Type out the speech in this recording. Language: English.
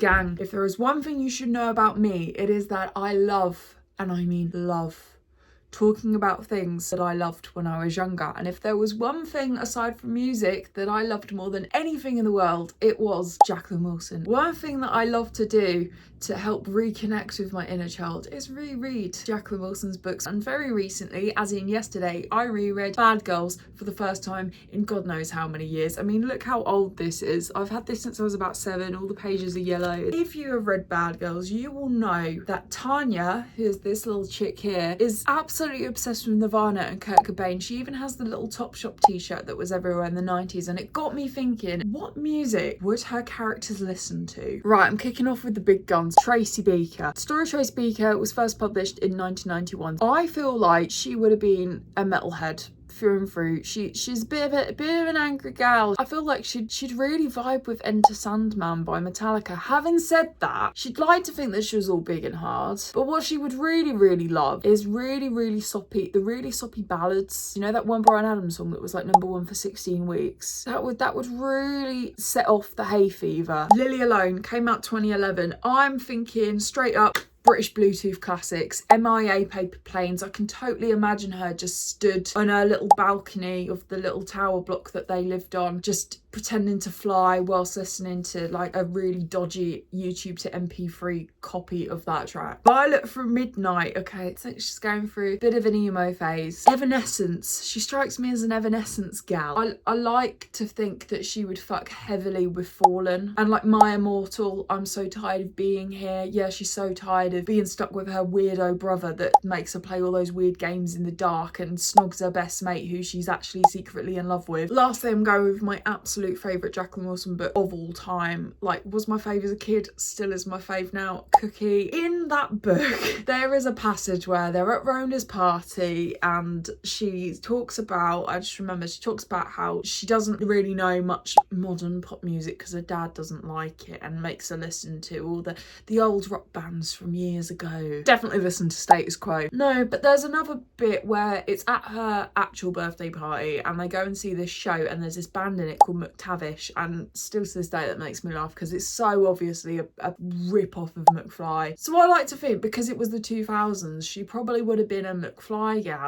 Gang, if there is one thing you should know about me, it is that I love, and I mean love, talking about things that I loved when I was younger. And if there was one thing aside from music that I loved more than anything in the world, it was Jacqueline Wilson. One thing that I love to do to help reconnect with my inner child is reread Jacqueline Wilson's books. And very recently, as in yesterday, I reread Bad Girls for the first time in God knows how many years. I mean, look how old this is. I've had this since I was about 7. All the pages are yellow. If you have read Bad Girls, you will know that Tanya, who's this little chick here, is absolutely obsessed with Nirvana and Kurt Cobain. She even has the little Topshop t-shirt that was everywhere in the 90s, and it got me thinking, what music would her characters listen to? Right, I'm kicking off with the big guns. Tracy Beaker. The story of Tracy Beaker was first published in 1991. I feel like she would have been a metalhead through and through. She's a bit of an angry gal. I feel like she'd really vibe with Enter Sandman by Metallica. Having said that, she'd like to think that she was all big and hard, but what she would really love is really soppy ballads. You know that one Bryan Adams song that was like #1 for 16 weeks? That would really set off the hay fever. Lily Alone came out 2011. I'm thinking straight up British Bluetooth classics, MIA Paper Planes. I can totally imagine her just stood on her little balcony of the little tower block that they lived on, just pretending to fly whilst listening to like a really dodgy YouTube to MP3 copy of that track. Violet from Midnight. Okay, it's like she's going through a bit of an emo phase. Evanescence. She strikes me as an Evanescence gal. I like to think that she would fuck heavily with Fallen. And like My Immortal, I'm so tired of being here. Yeah, she's so tired of being stuck with her weirdo brother that makes her play all those weird games in the dark and snogs her best mate who she's actually secretly in love with. Lastly, I'm going with my absolute favourite Jacqueline Wilson book of all time. Like, was my fave as a kid, still is my fave now. Cookie. In that book, there is a passage where they're at Rona's party and she talks about, I just remember, she talks about how she doesn't really know much modern pop music because her dad doesn't like it and makes her listen to all the old rock bands from years ago. Definitely listen to Status Quo. No, but there's another bit where it's at her actual birthday party and they go and see this show and there's this band in it called McTavish, and still to this day that makes me laugh because it's so obviously a rip-off of McFly. So I like to think because it was the 2000s, she probably would have been a McFly gal.